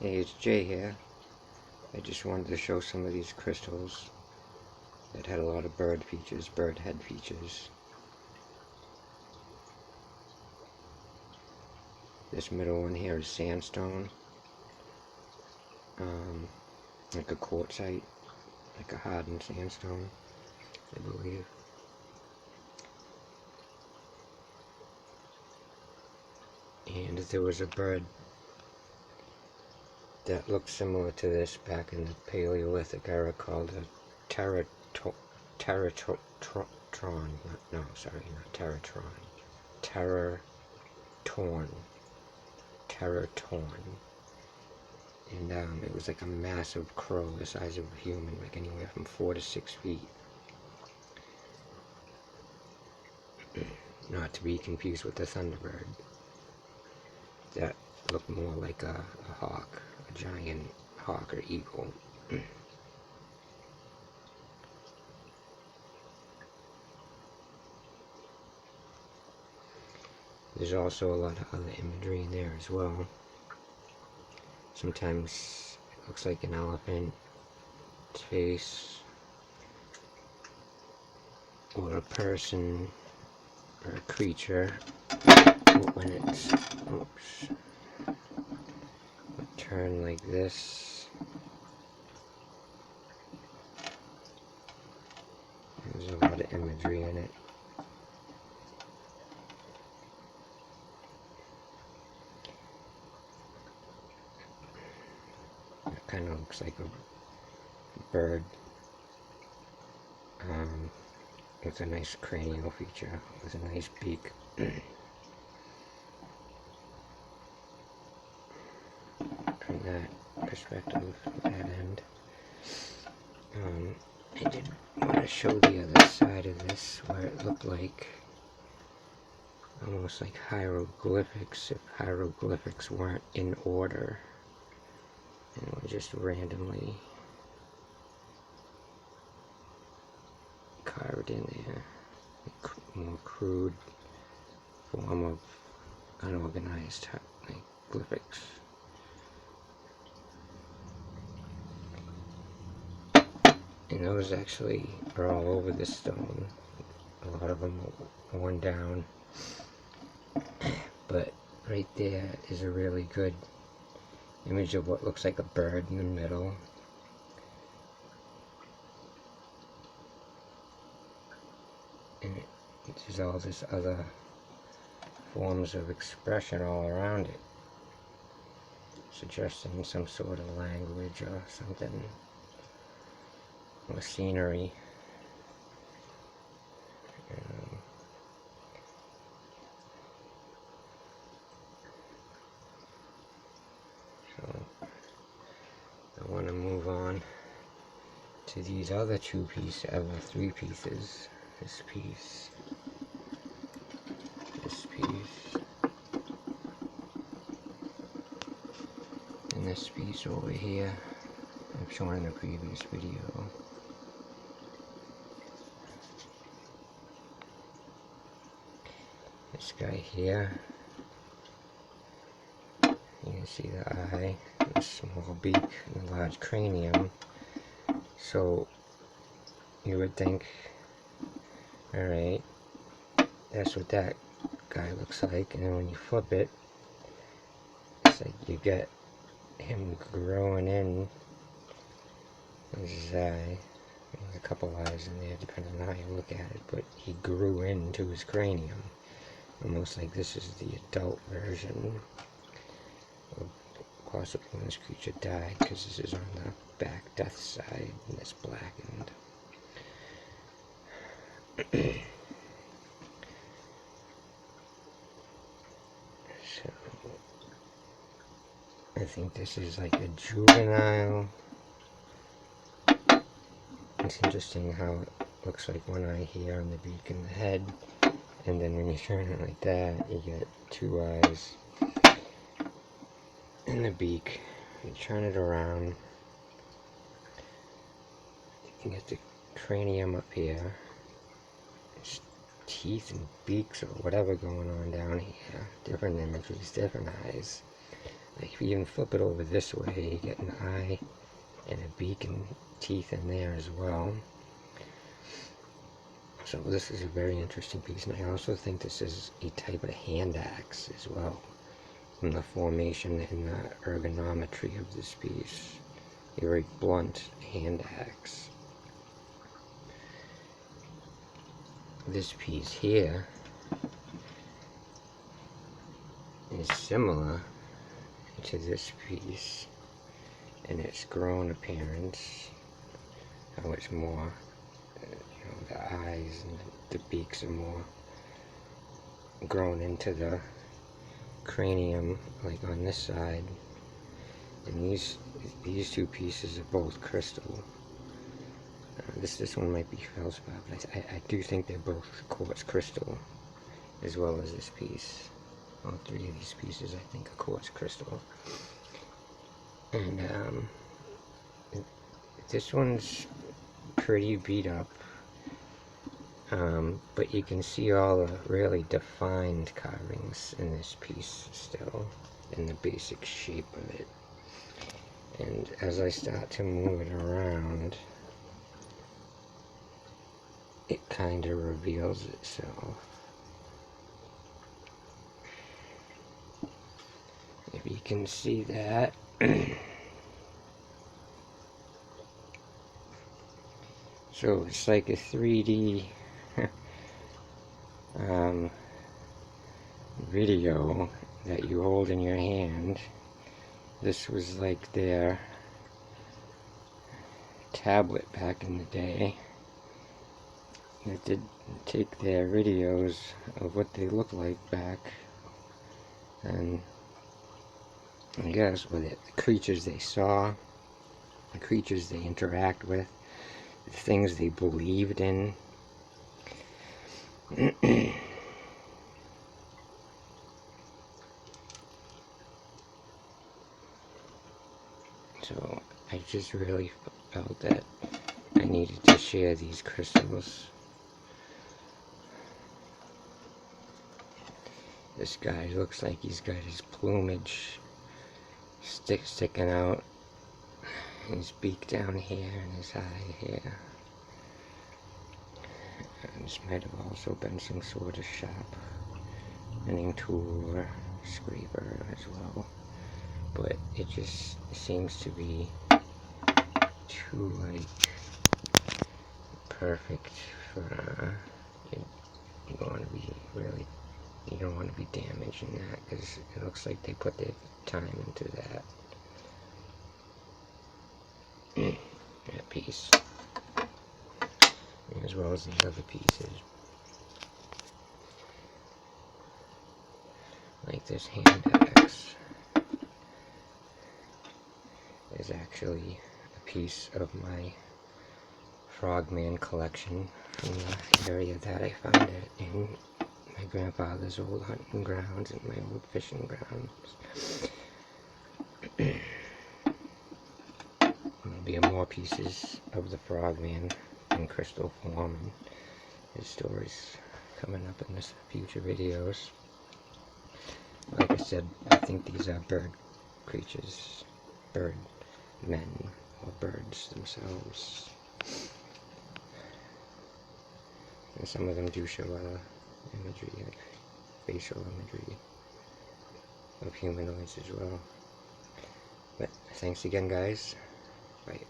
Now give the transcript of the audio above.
Hey, it's Jay here. I just wanted to show some of these crystals that had a lot of bird head features. This middle one here is sandstone, like a quartzite, like a hardened sandstone, I believe. And there was a bird that looked similar to this back in the Paleolithic era called a Terrortorn. Terrortorn. And it was like a massive crow the size of a human, like anywhere from 4 to 6 feet. Not to be confused with the thunderbird. That looked more like a hawk, a giant hawk or eagle. There's also a lot of other imagery in there as well. Sometimes it looks like an elephant's face, or a person, or a creature, when it's, turn like this. There's a lot of imagery in it. It kind of looks like a bird with a nice cranial feature, with a nice beak. From that perspective, that end. I did want to show the other side of this, where it looked like almost like hieroglyphics, if hieroglyphics weren't in order and were just randomly carved in there. More crude form of unorganized like glyphics. And those actually are all over the stone. A lot of them are worn down. But right there is a really good image of what looks like a bird in the middle. And there's all this other forms of expression all around it, suggesting some sort of language or something, or scenery. So I want to move on to these other two pieces, three pieces. This piece, and this piece over here. I've shown in a previous video. This guy here, you can see the eye, the small beak, and the large cranium. So you would think, alright, that's what that guy looks like, and then when you flip it, it's like you get him growing in his eye. There's a couple eyes in there depending on how you look at it, but he grew into his cranium, almost like this is the adult version of possibly when this creature died, because this is on the back death side and it's blackened. So I think this is like a juvenile. It's interesting how it looks like one eye here on the beak and the head, and then when you turn it like that, you get two eyes in the beak. You turn it around, you can get the cranium up here. There's teeth and beaks or whatever going on down here. Different images, different eyes. if you even flip it over this way, you get an eye and a beak and teeth in there as well. So this is a very interesting piece, and I also think this is a type of hand axe as well, from the formation and the ergonometry of this piece. A very blunt hand axe. This piece here is similar to this piece in its grown appearance, how it's more, the eyes and the beaks are more grown into the cranium, like on this side, and these two pieces are both crystal. This one might be feldspar, but I do think they're both quartz crystal, as well as this piece. All three of these pieces I think are quartz crystal. And this one's pretty beat up, but you can see all the really defined carvings in this piece still, in the basic shape of it. And as I start to move it around, it kind of reveals itself. If you can see that. So it's like a 3D video that you hold in your hand. This was like their tablet back in the day. It did take their videos of what they looked like back, and I guess with it, the creatures they saw, the creatures they interact with, the things they believed in. So I just really felt that I needed to share these crystals. This guy looks like he's got his plumage sticking out, his beak down here, and his eye here. And this might have also been some sort of sharpening tool or scraper as well. But it just seems to be too, like, perfect for, you don't want to be really, you don't want to be damaging that, because it looks like they put their time into that. That piece, as well as these other pieces. Like this hand axe is actually a piece of my frogman collection from the area that I found it in my grandfather's old hunting grounds and my old fishing grounds. There'll be more pieces of the frogman in crystal form, and his stories coming up in this future videos. Like I said, I think these are bird creatures, bird men, or birds themselves. And some of them do show imagery, like facial imagery of humanoids as well. But thanks again, guys. Bye.